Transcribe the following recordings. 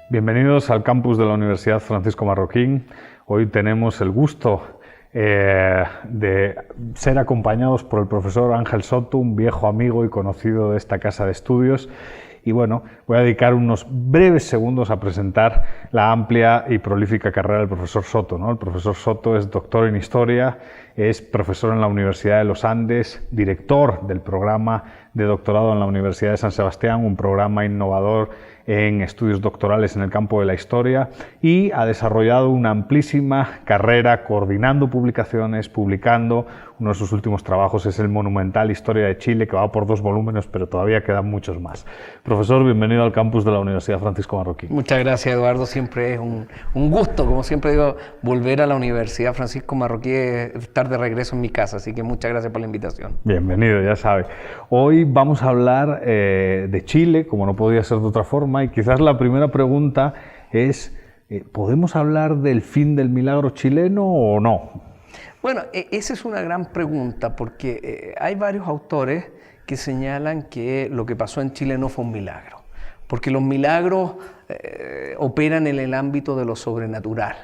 Bienvenidos al campus de la Universidad Francisco Marroquín. Hoy tenemos el gusto de ser acompañados por el profesor Ángel Soto, un viejo amigo y conocido de esta casa de estudios. Y bueno, voy a dedicar unos breves segundos a presentar la amplia y prolífica carrera del profesor Soto, ¿no? El profesor Soto es doctor en Historia, es profesor en la Universidad de los Andes, director del programa de doctorado en la Universidad de San Sebastián, un programa innovador en estudios doctorales en el campo de la historia, y ha desarrollado una amplísima carrera coordinando publicaciones, publicando. Uno de sus últimos trabajos es el monumental Historia de Chile, que va por 2 volúmenes, pero todavía quedan muchos más. Profesor, bienvenido al campus de la Universidad Francisco Marroquín. Muchas gracias, Eduardo. Siempre es un gusto, como siempre digo, volver a la Universidad Francisco Marroquín, estar de regreso en mi casa, así que muchas gracias por la invitación. Bienvenido, ya sabe. Hoy vamos a hablar de Chile, como no podía ser de otra forma, y quizás la primera pregunta es, ¿podemos hablar del fin del milagro chileno o no? Bueno, esa es una gran pregunta, porque hay varios autores que señalan que lo que pasó en Chile no fue un milagro, porque los milagros operan en el ámbito de lo sobrenatural,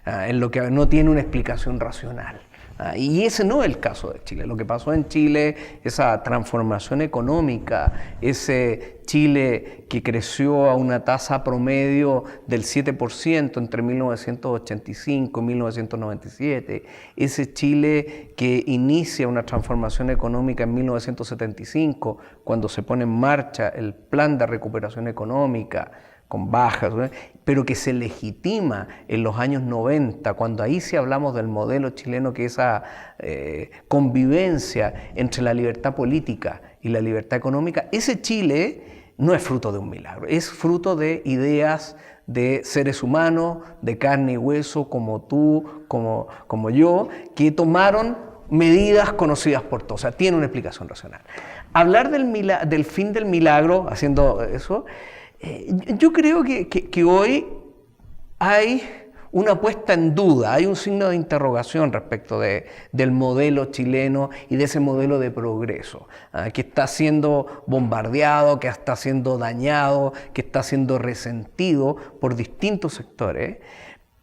en lo que no tiene una explicación racional. Y ese no es el caso de Chile. Lo que pasó en Chile, esa transformación económica, ese Chile que creció a una tasa promedio del 7% entre 1985 y 1997, ese Chile que inicia una transformación económica en 1975, cuando se pone en marcha el plan de recuperación económica, con bajas, ¿no? Pero que se legitima en los años 90, cuando ahí sí hablamos del modelo chileno, que esa convivencia entre la libertad política y la libertad económica. Ese Chile no es fruto de un milagro, es fruto de ideas de seres humanos, de carne y hueso, como tú, como yo, que tomaron medidas conocidas por todos. O sea, tiene una explicación racional. Hablar del fin del milagro, haciendo eso, yo creo que hoy hay una puesta en duda, hay un signo de interrogación respecto del modelo chileno y de ese modelo de progreso, que está siendo bombardeado, que está siendo dañado, que está siendo resentido por distintos sectores.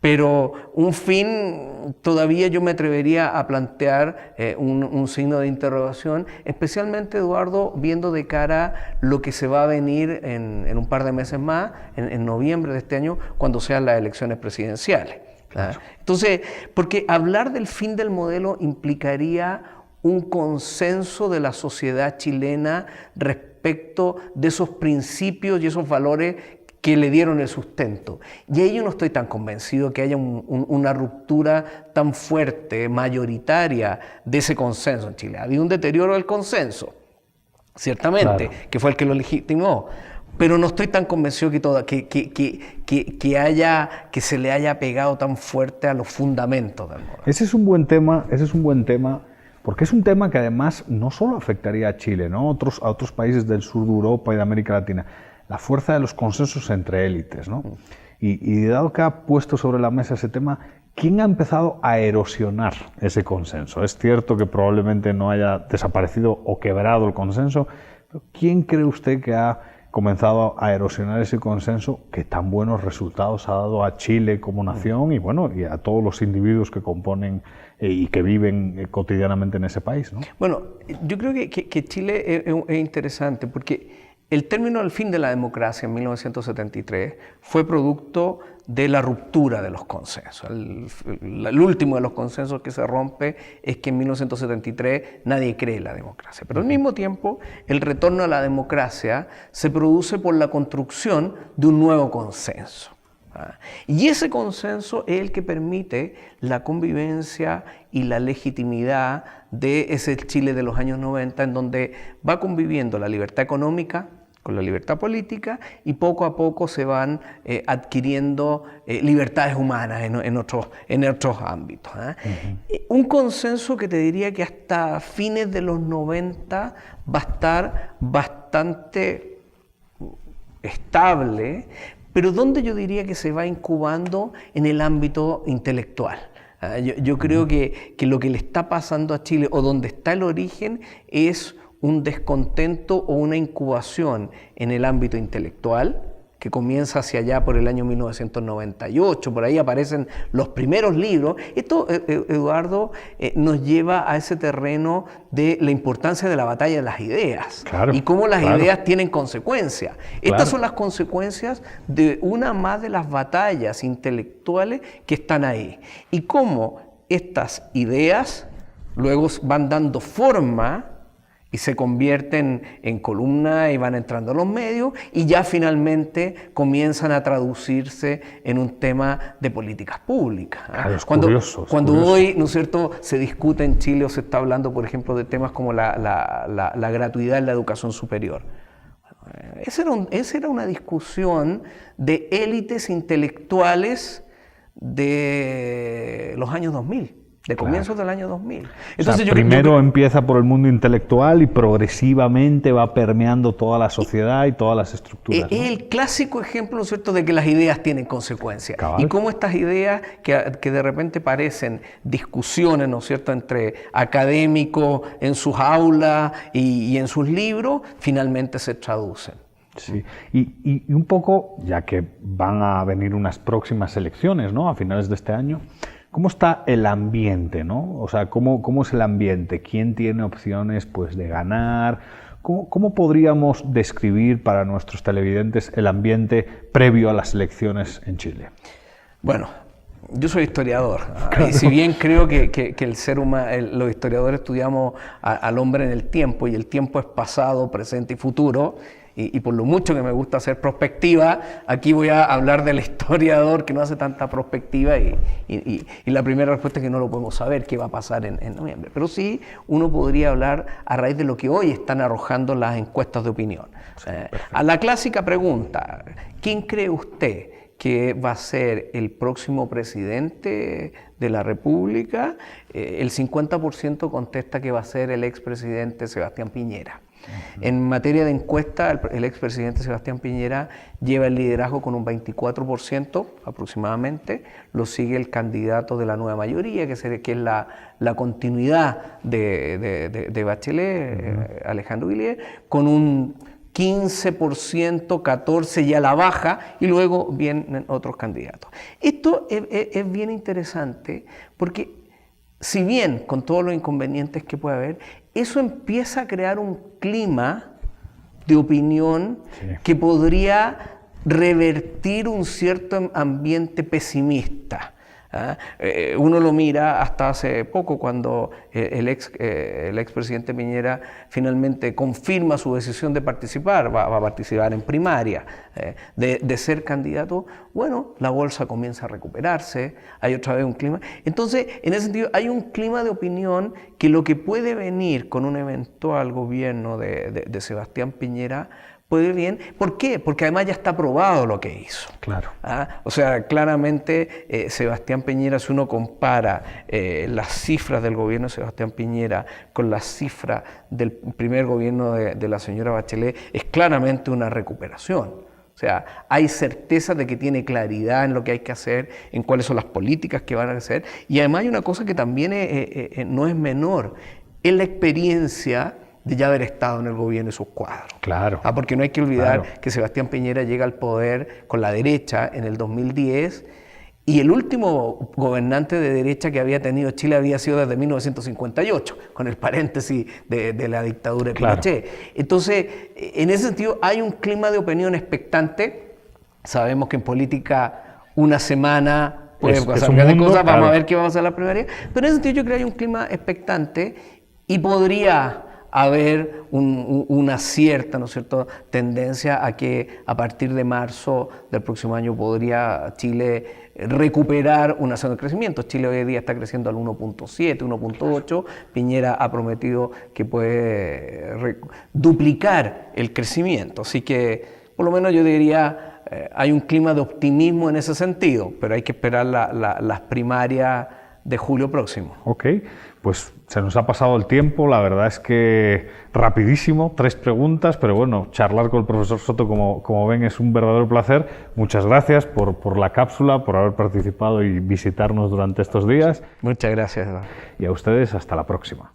Pero un fin, todavía yo me atrevería a plantear un signo de interrogación, especialmente, Eduardo, viendo de cara lo que se va a venir en un par de meses más, en noviembre de este año, cuando sean las elecciones presidenciales. Claro. Entonces, porque hablar del fin del modelo implicaría un consenso de la sociedad chilena respecto de esos principios y esos valores que le dieron el sustento. Y ahí yo no estoy tan convencido que haya una ruptura tan fuerte, mayoritaria, de ese consenso en Chile. Había un deterioro del consenso, ciertamente, claro, que fue el que lo legitimó, pero no estoy tan convencido que se le haya pegado tan fuerte a los fundamentos del modelo. Ese es un buen tema, porque es un tema que además no solo afectaría a Chile, ¿no? A otros países del sur de Europa y de América Latina. La fuerza de los consensos entre élites, ¿no? Y dado que ha puesto sobre la mesa ese tema, ¿quién ha empezado a erosionar ese consenso? Es cierto que probablemente no haya desaparecido o quebrado el consenso, pero ¿quién cree usted que ha comenzado a erosionar ese consenso que tan buenos resultados ha dado a Chile como nación y bueno, y a todos los individuos que componen y que viven cotidianamente en ese país, ¿no? Bueno, yo creo que Chile es interesante porque el término del fin de la democracia en 1973 fue producto de la ruptura de los consensos. El último de los consensos que se rompe es que en 1973 nadie cree en la democracia. Pero al mismo tiempo, el retorno a la democracia se produce por la construcción de un nuevo consenso. Y ese consenso es el que permite la convivencia y la legitimidad de ese Chile de los años 90, en donde va conviviendo la libertad económica con la libertad política y poco a poco se van adquiriendo libertades humanas en otros ámbitos. Un consenso que te diría que hasta fines de los 90 va a estar bastante estable, pero donde yo diría que se va incubando en el ámbito intelectual. Yo creo que lo que le está pasando a Chile, o donde está el origen, es un descontento o una incubación en el ámbito intelectual, que comienza hacia allá por el año 1998, por ahí aparecen los primeros libros. Esto, Eduardo, nos lleva a ese terreno de la importancia de la batalla de las ideas, claro, y cómo las claro. ideas tienen consecuencias. Estas son las consecuencias de una más de las batallas intelectuales que están ahí, y cómo estas ideas luego van dando forma y se convierten en columnas y van entrando a los medios, y ya finalmente comienzan a traducirse en un tema de políticas públicas. Claro, es cuando curioso. Hoy, ¿no es cierto?, se discute en Chile o se está hablando, por ejemplo, de temas como la gratuidad en la educación superior. Esa era una discusión de élites intelectuales de los años 2000. De comienzos del año 2000. Entonces, primero empieza por el mundo intelectual y progresivamente va permeando toda la sociedad y todas las estructuras. Es el clásico ejemplo, ¿no es cierto?, de que las ideas tienen consecuencias. Cabal. Y cómo estas ideas que de repente parecen discusiones, ¿no es cierto?, entre académicos en sus aulas y en sus libros, finalmente se traducen. Sí, y un poco, ya que van a venir unas próximas elecciones, ¿no?, a finales de este año, ¿cómo está el ambiente, no? O sea, ¿cómo es el ambiente? ¿Quién tiene opciones, pues, de ganar? ¿Cómo podríamos describir para nuestros televidentes el ambiente previo a las elecciones en Chile? Bueno, yo soy historiador, claro. Y si bien creo que el ser humano, los historiadores estudiamos al hombre en el tiempo, y el tiempo es pasado, presente y futuro, y por lo mucho que me gusta hacer prospectiva, aquí voy a hablar del historiador que no hace tanta prospectiva, y la primera respuesta es que no lo podemos saber qué va a pasar en noviembre. Pero sí, uno podría hablar a raíz de lo que hoy están arrojando las encuestas de opinión. A la clásica pregunta, ¿quién cree usted que va a ser el próximo presidente de la República? El 50% contesta que va a ser el expresidente Sebastián Piñera. En materia de encuesta, el expresidente Sebastián Piñera lleva el liderazgo con un 24% aproximadamente. Lo sigue el candidato de la nueva mayoría, que es la continuidad de Bachelet, Alejandro Guillier, con un 15%, 14% y a la baja, y luego vienen otros candidatos. Esto es bien interesante porque, si bien con todos los inconvenientes que puede haber, eso empieza a crear un clima de opinión que podría revertir un cierto ambiente pesimista. Uno lo mira hasta hace poco, cuando el expresidente Piñera finalmente confirma su decisión de participar, va a participar en primaria, de ser candidato. Bueno, la bolsa comienza a recuperarse, hay otra vez un clima. Entonces, en ese sentido, hay un clima de opinión que lo que puede venir con un eventual gobierno de Sebastián Piñera puede ir bien. ¿Por qué? Porque además ya está probado lo que hizo. Claro. O sea, claramente Sebastián Piñera, si uno compara las cifras del gobierno de Sebastián Piñera con las cifras del primer gobierno de la señora Bachelet, es claramente una recuperación. O sea, hay certeza de que tiene claridad en lo que hay que hacer, en cuáles son las políticas que van a hacer. Y además hay una cosa que también no es menor, es la experiencia de ya haber estado en el gobierno y sus cuadros. Claro. Porque no hay que olvidar que Sebastián Piñera llega al poder con la derecha en el 2010, y el último gobernante de derecha que había tenido Chile había sido desde 1958, con el paréntesis de la dictadura de Pinochet. Entonces, en ese sentido, hay un clima de opinión expectante. Sabemos que en política una semana puede pasar grandes cosas, vamos a ver qué va a pasar en la primaria, pero en ese sentido yo creo que hay un clima expectante, y podría haber una cierta, ¿no es cierto?, tendencia a que a partir de marzo del próximo año podría Chile recuperar una zona de crecimiento. Chile hoy día está creciendo al 1.7, 1.8. Piñera ha prometido que puede duplicar el crecimiento. Así que, por lo menos yo diría, hay un clima de optimismo en ese sentido, pero hay que esperar las primarias de julio próximo. Ok, pues se nos ha pasado el tiempo, la verdad es que rapidísimo, 3 preguntas, pero bueno, charlar con el profesor Soto, como ven, es un verdadero placer. Muchas gracias por la cápsula, por haber participado y visitarnos durante estos días. Muchas gracias, Eduardo. Y a ustedes, hasta la próxima.